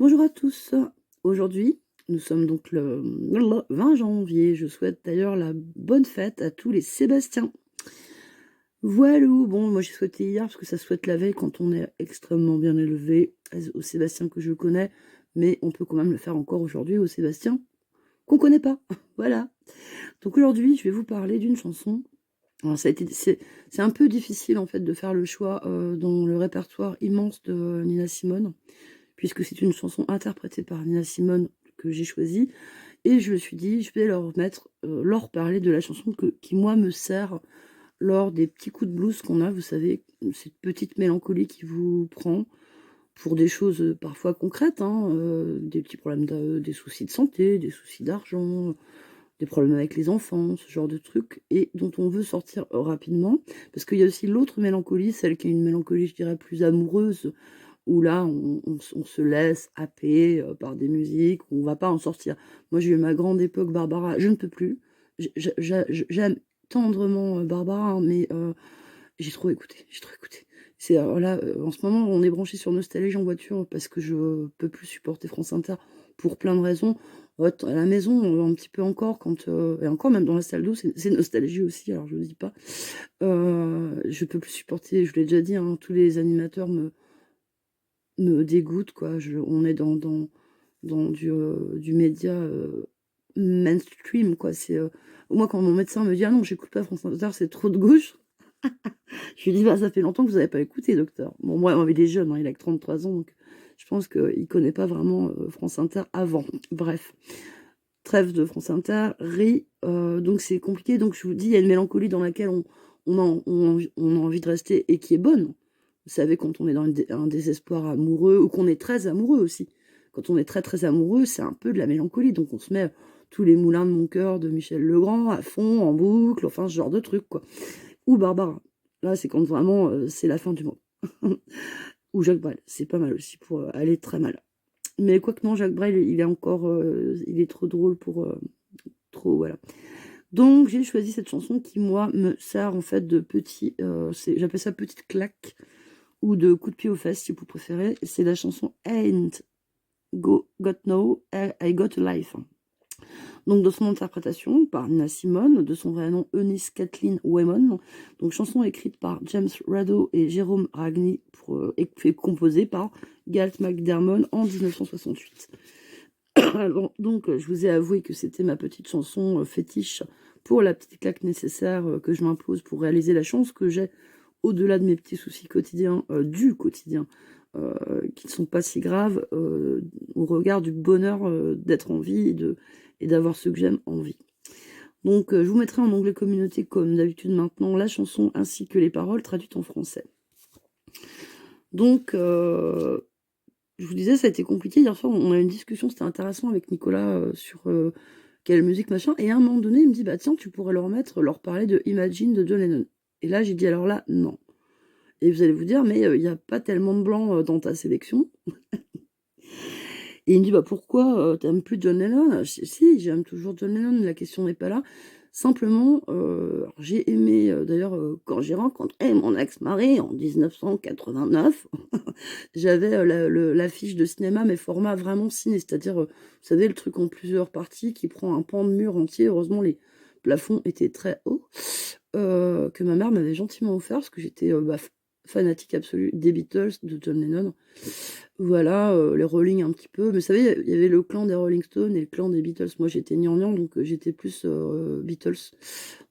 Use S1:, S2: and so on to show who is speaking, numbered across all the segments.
S1: Bonjour à tous. Aujourd'hui, nous sommes donc le 20 janvier. Je souhaite d'ailleurs la bonne fête à tous les Sébastien. Voilou, bon, moi j'ai souhaité hier parce que ça souhaite la veille quand on est extrêmement bien élevé au Sébastien que je connais, mais on peut quand même le faire encore aujourd'hui au Sébastien qu'on connaît pas. Voilà. Donc aujourd'hui, je vais vous parler d'une chanson. Alors ça a été, c'est un peu difficile en fait de faire le choix dans le répertoire immense de Nina Simone, puisque c'est une chanson interprétée par Nina Simone que j'ai choisie. Et je me suis dit, je vais leur parler de la chanson qui, moi, me sert lors des petits coups de blues qu'on a, vous savez, cette petite mélancolie qui vous prend pour des choses parfois concrètes, hein, des petits problèmes, des soucis de santé, des soucis d'argent, des problèmes avec les enfants, ce genre de trucs, et dont on veut sortir rapidement. Parce qu'il y a aussi l'autre mélancolie, celle qui est une mélancolie, je dirais, plus amoureuse, où là, on se laisse happer par des musiques, où on va pas en sortir. Moi, j'ai eu ma grande époque Barbara, je ne peux plus. J'aime tendrement Barbara, hein, mais j'ai trop écouté, j'ai trop écouté. C'est là, en ce moment, on est branché sur Nostalgie en voiture parce que je peux plus supporter France Inter pour plein de raisons. Ouais, à la maison, un petit peu encore, et encore même dans la salle d'eau, c'est Nostalgie aussi, alors je ne dis pas. Je peux plus supporter, je vous l'ai déjà dit, hein, tous les animateurs me dégoûte, quoi. On est dans du média mainstream, quoi. Moi, quand mon médecin me dit: «Ah non, j'écoute pas France Inter, c'est trop de gauche», je lui dis: «Bah, ça fait longtemps que vous avez pas écouté, docteur». Bon, moi, il est jeune, hein, il a que 33 ans, donc je pense qu'il connaît pas vraiment France Inter avant. Bref, trêve de France Inter, donc c'est compliqué. Donc je vous dis, il y a une mélancolie dans laquelle on a envie de rester et qui est bonne. Vous savez, quand on est dans un désespoir amoureux, ou qu'on est très amoureux aussi. Quand on est très très amoureux, c'est un peu de la mélancolie. Donc on se met tous les moulins de mon cœur de Michel Legrand à fond, en boucle, enfin ce genre de truc, quoi. Ou Barbara. Là, c'est quand vraiment c'est la fin du monde. Ou Jacques Brel, c'est pas mal aussi pour aller très mal. Mais quoique non, Jacques Brel, il est trop drôle pour trop, voilà. Donc j'ai choisi cette chanson qui, moi, me sert en fait de j'appelle ça petite claque ou de coup de pied aux fesses si vous préférez. C'est la chanson Ain't Got No, I Got a Life. Donc de son interprétation par Nina Simone, de son vrai nom Eunice Kathleen Wemon. Donc chanson écrite par James Rado et Jérôme Ragni et composée par Galt McDermott en 1968. Alors, donc, je vous ai avoué que c'était ma petite chanson fétiche pour la petite claque nécessaire que je m'impose pour réaliser la chance que j'ai au-delà de mes petits soucis quotidiens, du quotidien, qui ne sont pas si graves, au regard du bonheur d'être en vie et d'avoir ce que j'aime en vie. Donc, je vous mettrai en onglet communauté, comme d'habitude maintenant, la chanson ainsi que les paroles traduites en français. Donc, je vous disais, ça a été compliqué. Hier soir, on a eu une discussion, c'était intéressant avec Nicolas sur quelle musique, machin. Et à un moment donné, il me dit, bah tiens, tu pourrais leur parler de Imagine de John Lennon. Et là, j'ai dit, alors là, non. Et vous allez vous dire, mais il n'y a pas tellement de blanc dans ta sélection. Et il me dit, bah pourquoi t'aimes plus John Lennon? Si, j'aime toujours John Lennon, la question n'est pas là. Simplement, j'ai aimé, d'ailleurs, quand j'ai rencontré mon ex-mari en 1989, j'avais l'affiche de cinéma, mais format vraiment ciné, c'est-à-dire, vous savez, le truc en plusieurs parties qui prend un pan de mur entier. Heureusement, les plafonds étaient très hauts, que ma mère m'avait gentiment offert, parce que j'étais fanatique absolue des Beatles, de John Lennon. Voilà, les Rolling un petit peu. Mais vous savez, il y avait le clan des Rolling Stones et le clan des Beatles. Moi, j'étais gnangnan, donc j'étais plus Beatles.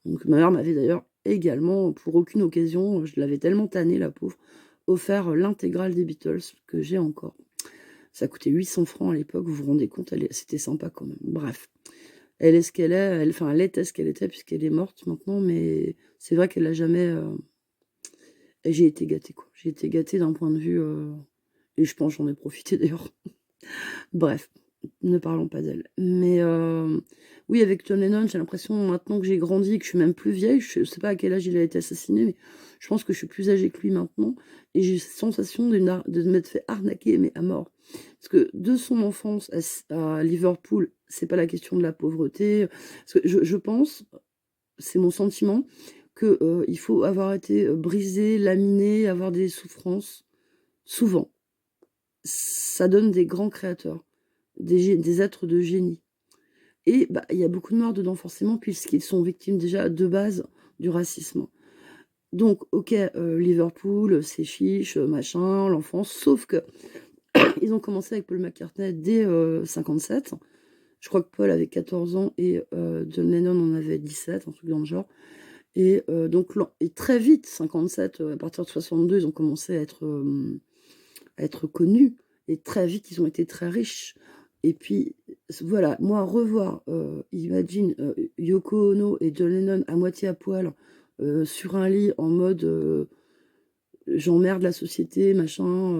S1: Donc ma mère m'avait d'ailleurs également, pour aucune occasion, je l'avais tellement tannée, la pauvre, offert l'intégrale des Beatles que j'ai encore. Ça coûtait 800 francs à l'époque, vous vous rendez compte, c'était sympa quand même. Bref, elle est ce qu'elle est, elle était ce qu'elle était puisqu'elle est morte maintenant, mais c'est vrai qu'elle l'a jamais... Et j'ai été gâtée, quoi. J'ai été gâtée d'un point de vue... Et je pense j'en ai profité d'ailleurs. Bref, ne parlons pas d'elle. Mais oui, avec John Lennon, j'ai l'impression maintenant que j'ai grandi, que je suis même plus vieille, je sais pas à quel âge il a été assassiné, mais je pense que je suis plus âgée que lui maintenant. Et j'ai cette sensation de m'être fait arnaquer, mais à mort. Parce que de son enfance à Liverpool, c'est pas la question de la pauvreté. Parce que je pense, c'est mon sentiment, que il faut avoir été brisé, laminé, avoir des souffrances, souvent. ça donne des grands créateurs, des êtres de génie. Et bah, il y a beaucoup de morts dedans, forcément, puisqu'ils sont victimes déjà de base du racisme. Donc, ok, Liverpool, c'est chiche, machin, l'enfance, sauf que ils ont commencé avec Paul McCartney dès 57. Je crois que Paul avait 14 ans et John Lennon en avait 17, un truc dans le genre. Et donc, et très vite, 57, à partir de 62, ils ont commencé à être connus. Et très vite, ils ont été très riches. Et puis, voilà, moi, revoir, imagine, Yoko Ono et John Lennon à moitié à poil sur un lit en mode j'emmerde la société, machin,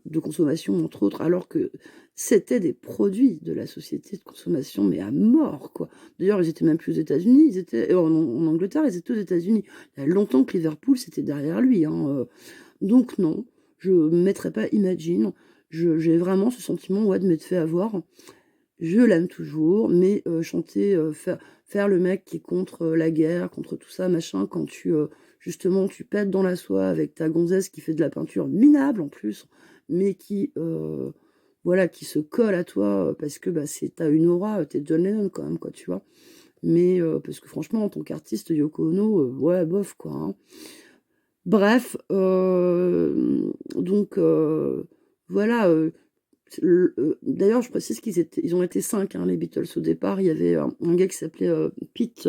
S1: de consommation, entre autres, alors que c'était des produits de la société de consommation, mais à mort, quoi. D'ailleurs, ils étaient même plus aux États-Unis, ils étaient en Angleterre, ils étaient aux États-Unis. Il y a longtemps que Liverpool, c'était derrière lui, hein. Donc non, je ne mettrai pas Imagine. J'ai vraiment ce sentiment, ouais, de m'être fait avoir. Je l'aime toujours, mais chanter, faire le mec qui est contre la guerre, contre tout ça, machin, quand justement, tu pètes dans la soie avec ta gonzesse qui fait de la peinture minable en plus, mais qui, voilà, qui se colle à toi parce que bah, t'as une aura, t'es John Lennon quand même, quoi, tu vois. Mais parce que franchement, en tant qu'artiste, Yoko Ono, ouais, bof, quoi, hein. Bref, donc voilà. D'ailleurs, je précise ils ont été 5, hein, les Beatles au départ. Il y avait un gars qui s'appelait Pete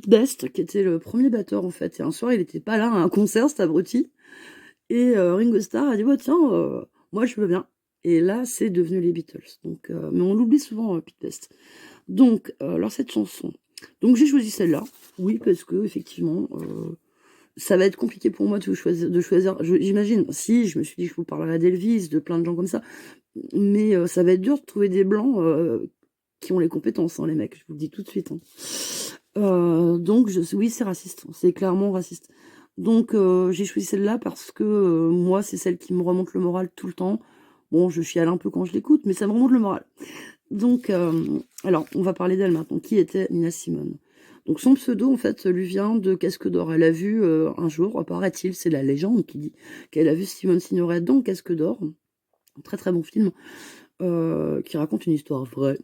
S1: Best, qui était le premier batteur en fait. Et un soir, il n'était pas là à un concert, cet abruti. Et Ringo Starr a dit bah, tiens, moi je veux bien. Et là, c'est devenu les Beatles. Donc, mais on l'oublie souvent, Pete Best. Donc, alors cette chanson. Donc j'ai choisi celle-là. Oui, parce que effectivement, ça va être compliqué pour moi de choisir. J'imagine, si, je me suis dit que je vous parlerais d'Elvis, de plein de gens comme ça, mais ça va être dur de trouver des blancs qui ont les compétences, hein, les mecs, je vous le dis tout de suite, hein. Donc, oui, c'est raciste, c'est clairement raciste. Donc, j'ai choisi celle-là parce que moi, c'est celle qui me remonte le moral tout le temps. Bon, je chiale un peu quand je l'écoute, mais ça me remonte le moral. Donc, alors, on va parler d'elle maintenant. Qui était Nina Simone? Donc, son pseudo, en fait, lui vient de Casque d'Or. Elle a vu un jour, paraît-il, c'est la légende qui dit qu'elle a vu Simone Signoret dans Casque d'Or. Un très très bon film qui raconte une histoire vraie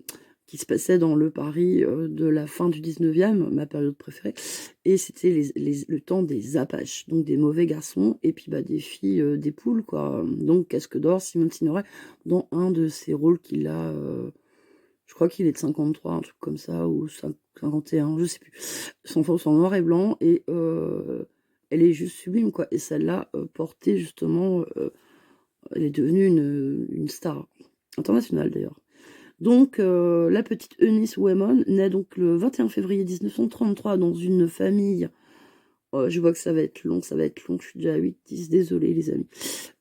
S1: qui se passait dans le Paris de la fin du 19e, ma période préférée. Et c'était le temps des Apaches, donc des mauvais garçons, et puis bah, des filles, des poules, quoi. Donc, Casque d'Or, Simone Signoret, dans un de ses rôles qu'il a. Je crois qu'il est de 53, un truc comme ça, ou 51, je sais plus. Son en noir et blanc, et elle est juste sublime, quoi. Et celle-là, portée justement, elle est devenue une star internationale d'ailleurs. Donc, la petite Eunice Wemon naît donc le 21 février 1933 dans une famille. Je vois que ça va être long, je suis déjà à 8, 10, désolé les amis.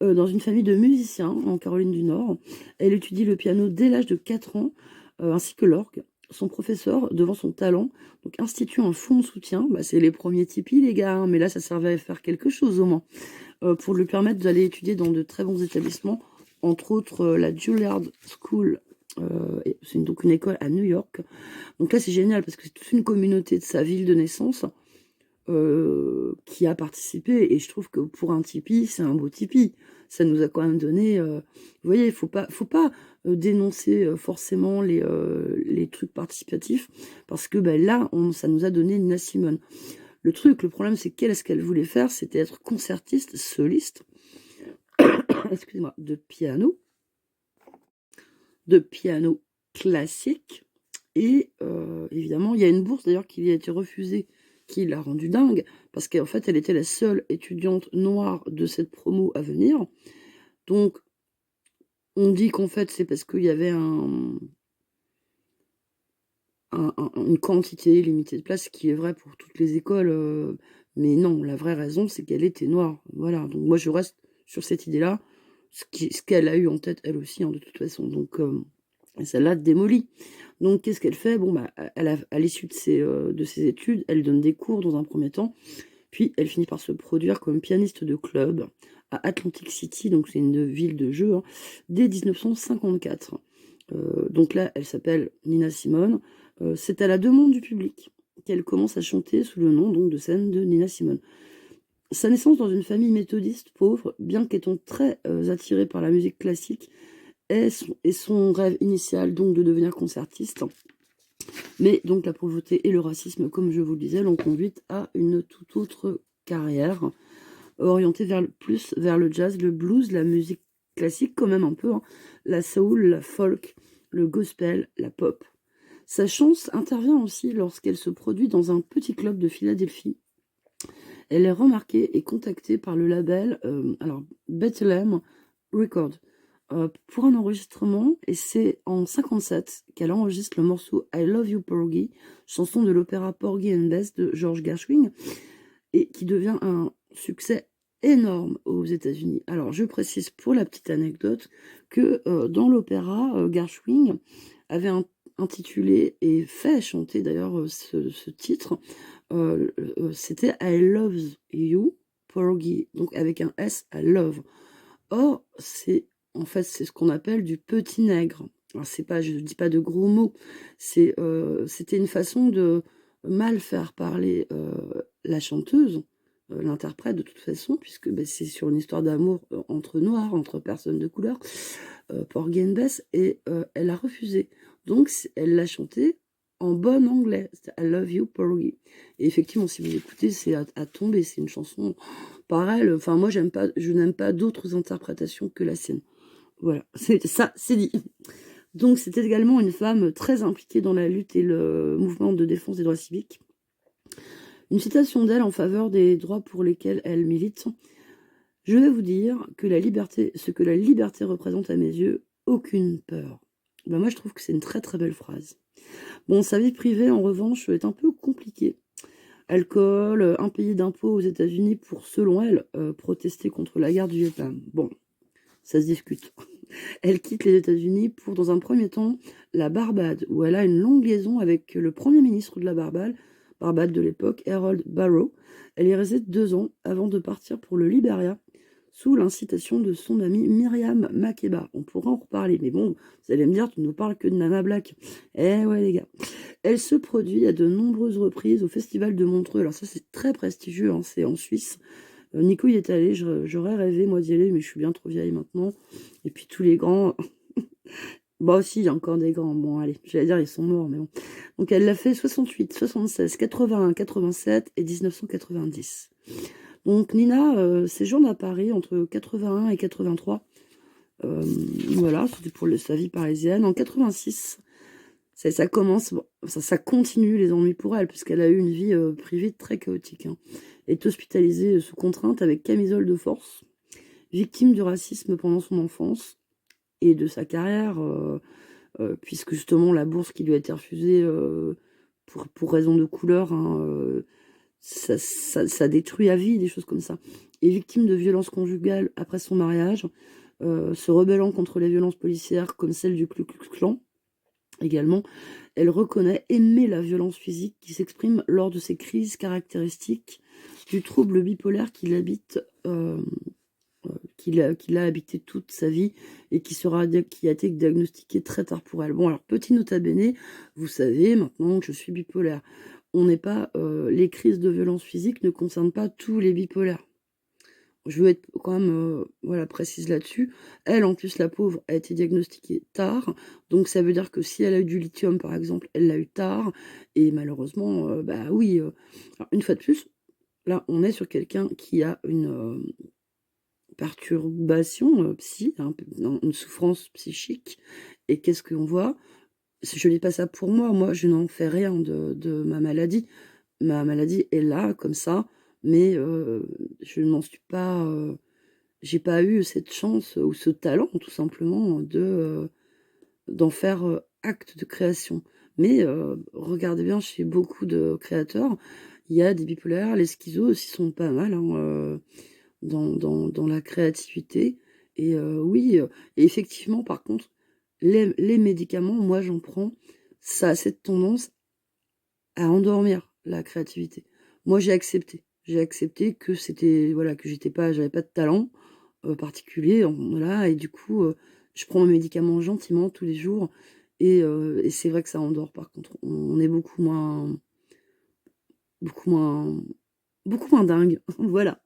S1: Dans une famille de musiciens en Caroline du Nord. Elle étudie le piano dès l'âge de 4 ans, ainsi que l'orgue. Son professeur, devant son talent, donc institue un fonds de soutien. Bah, c'est les premiers Tipeee, les gars, hein, mais là, ça servait à faire quelque chose au moins, pour lui permettre d'aller étudier dans de très bons établissements, entre autres la Juilliard School. C'est donc une école à New York. Donc là, c'est génial parce que c'est toute une communauté de sa ville de naissance qui a participé. Et je trouve que pour un Tipeee, c'est un beau Tipeee. Ça nous a quand même donné. Vous voyez, faut pas dénoncer forcément les trucs participatifs parce que ben, là, ça nous a donné Nina Simone. Le problème, c'est qu'est-ce qu'elle voulait faire? C'était être concertiste, soliste, excusez-moi, de piano classique. Et évidemment, il y a une bourse d'ailleurs qui lui a été refusée, qui l'a rendue dingue, parce qu'en fait, elle était la seule étudiante noire de cette promo à venir. Donc, on dit qu'en fait, c'est parce qu'il y avait une quantité limitée de places, ce qui est vrai pour toutes les écoles. Mais non, la vraie raison, c'est qu'elle était noire. Voilà, donc moi, je reste sur cette idée-là, ce qu'elle a eu en tête, elle aussi, hein, de toute façon. Donc, ça l'a démolie. Donc, qu'est-ce qu'elle fait? Bon, bah, à l'issue de ses études, elle donne des cours dans un premier temps, puis elle finit par se produire comme pianiste de club à Atlantic City, donc c'est une ville de jeu, hein, dès 1954. Donc là, elle s'appelle Nina Simone. C'est à la demande du public qu'elle commence à chanter sous le nom donc, de scène de Nina Simone. Sa naissance dans une famille méthodiste pauvre, bien qu'étant très attiré par la musique classique, est son rêve initial, donc de devenir concertiste. Mais donc la pauvreté et le racisme, comme je vous le disais, l'ont conduite à une toute autre carrière, orientée plus vers le jazz, le blues, la musique classique quand même un peu, hein, la soul, la folk, le gospel, la pop. Sa chance intervient aussi lorsqu'elle se produit dans un petit club de Philadelphie. Elle est remarquée et contactée par le label Bethlehem Records pour un enregistrement, et c'est en 57 qu'elle enregistre le morceau I Love You Porgy, chanson de l'opéra Porgy and Bess de George Gershwin, et qui devient un succès énorme aux États-Unis. Alors, je précise pour la petite anecdote que dans l'opéra, Gershwin avait intitulé et fait chanter d'ailleurs ce titre. C'était I Love You Porgy, donc avec un S, I Love. Or, en fait, c'est ce qu'on appelle du petit nègre. Alors, c'est pas, je ne dis pas de gros mots, c'était une façon de mal faire parler la chanteuse, l'interprète de toute façon, puisque c'est sur une histoire d'amour entre noirs, entre personnes de couleur, Porgy and Bess, et elle a refusé. Donc, elle l'a chanté en bon anglais. C'était I Love You Porgy. Et effectivement, si vous écoutez, c'est à tomber. C'est une chanson pareille. Enfin, moi, je n'aime pas d'autres interprétations que la sienne. Voilà, c'est dit. Donc, c'était également une femme très impliquée dans la lutte et le mouvement de défense des droits civiques. Une citation d'elle en faveur des droits pour lesquels elle milite. Je vais vous dire que ce que la liberté représente à mes yeux, aucune peur. Ben moi, je trouve que c'est une très très belle phrase. Bon, sa vie privée, en revanche, est un peu compliquée. Alcool, impayé d'impôts aux États-Unis pour, selon elle, protester contre la guerre du Vietnam. Bon, ça se discute. Elle quitte les États-Unis pour, dans un premier temps, la Barbade, où elle a une longue liaison avec le premier ministre de la Barbade de l'époque, Harold Barrow. Elle y réside 2 ans avant de partir pour le Libéria, sous l'incitation de son amie Myriam Makeba. On pourra en reparler, mais bon, vous allez me dire, tu ne nous parles que de Nana Black. Eh ouais, les gars. Elle se produit à de nombreuses reprises au Festival de Montreux. Alors ça, c'est très prestigieux, hein, c'est en Suisse. Nico y est allé, j'aurais rêvé, moi, d'y aller, mais je suis bien trop vieille maintenant. Et puis tous les grands... Bon, aussi, il y a encore des grands. Bon, allez, j'allais dire, ils sont morts, mais bon. Donc, elle l'a fait 68, 76, 81, 87 et 1990. Donc, Nina séjourne à Paris entre 81 et 83. Voilà, c'était pour sa vie parisienne. En 86, ça commence, bon, ça continue les ennuis pour elle, puisqu'elle a eu une vie privée très chaotique. Hein. Elle est hospitalisée sous contrainte avec camisole de force, victime du racisme pendant son enfance et de sa carrière, puisque justement la bourse qui lui a été refusée pour raison de couleur, hein, ça détruit à vie, des choses comme ça. Et victime de violences conjugales après son mariage, se rebellant contre les violences policières comme celle du Ku Klux Klan. Également, elle reconnaît aimer la violence physique qui s'exprime lors de ces crises caractéristiques du trouble bipolaire qui l'a habité toute sa vie et qui a été diagnostiqué très tard pour elle. Bon, alors, petit nota bene, vous savez maintenant que je suis bipolaire. Les crises de violence physique ne concernent pas tous les bipolaires. Je veux être quand même précise là-dessus. Elle, en plus, la pauvre, a été diagnostiquée tard. Donc, ça veut dire que si elle a eu du lithium, par exemple, elle l'a eu tard. Et malheureusement, bah oui. Alors, une fois de plus, là, on est sur quelqu'un qui a une perturbation une souffrance psychique. Et qu'est-ce qu'on voit? Je ne dis pas ça pour moi. Moi, je n'en fais rien de ma maladie. Ma maladie est là, comme ça. Mais je n'en suis pas... j'ai pas eu cette chance ou ce talent, tout simplement, d'en faire acte de création. Mais regardez bien, chez beaucoup de créateurs, il y a des bipolaires, les schizos aussi sont pas mal hein, dans la créativité. Et oui, et effectivement, par contre, les médicaments, moi j'en prends, ça a cette tendance à endormir la créativité. Moi j'ai accepté. J'ai accepté que c'était voilà que j'avais pas de talent particulier, voilà, et du coup, je prends mes médicaments gentiment tous les jours et c'est vrai que ça endort par contre. On est beaucoup moins beaucoup moins dingue, voilà.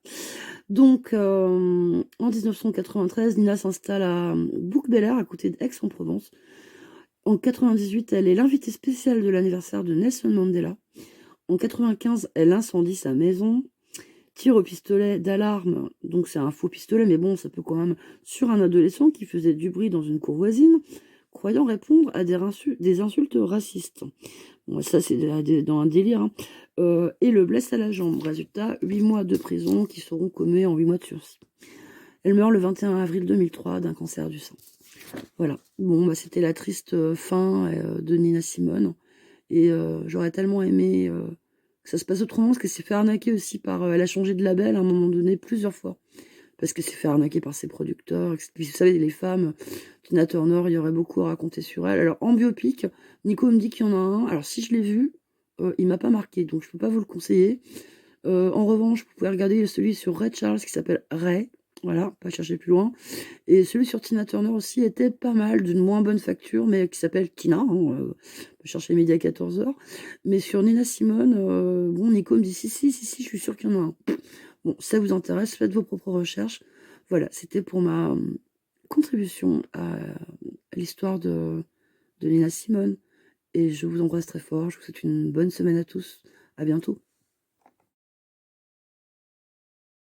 S1: Donc, en 1993, Nina s'installe à Bouc-Bel-Air, à côté d'Aix-en-Provence. En 98, elle est l'invitée spéciale de l'anniversaire de Nelson Mandela. En 95, elle incendie sa maison, tire au pistolet d'alarme, donc c'est un faux pistolet, mais bon, ça peut quand même, sur un adolescent qui faisait du bruit dans une cour voisine, croyant répondre à des insultes racistes. Bon, ça, c'est dans un délire, hein. Et le blesse à la jambe. Résultat, 8 mois de prison qui seront commués en 8 mois de sursis. Elle meurt le 21 avril 2003 d'un cancer du sein. Voilà. Bon, bah, c'était la triste fin de Nina Simone. Et j'aurais tellement aimé que ça se passe autrement, parce qu'elle s'est fait arnaquer aussi par... elle a changé de label à un moment donné plusieurs fois. Parce qu'elle s'est fait arnaquer par ses producteurs. Puis, vous savez, les femmes, Tina Turner, il y aurait beaucoup à raconter sur elle. Alors, en biopic, Nico me dit qu'il y en a un. Alors, si je l'ai vu, il m'a pas marqué, donc je peux pas vous le conseiller. En revanche, vous pouvez regarder celui sur Ray Charles qui s'appelle Ray. Voilà, pas chercher plus loin. Et celui sur Tina Turner aussi était pas mal, d'une moins bonne facture, mais qui s'appelle Tina. Hein, on peut chercher midi à 14h. Mais sur Nina Simone, bon, Nico me dit si, je suis sûre qu'il y en a un. Bon, si ça vous intéresse, faites vos propres recherches. Voilà, c'était pour ma contribution à l'histoire de Nina Simone. Et je vous embrasse très fort. Je vous souhaite une bonne semaine à tous. À bientôt.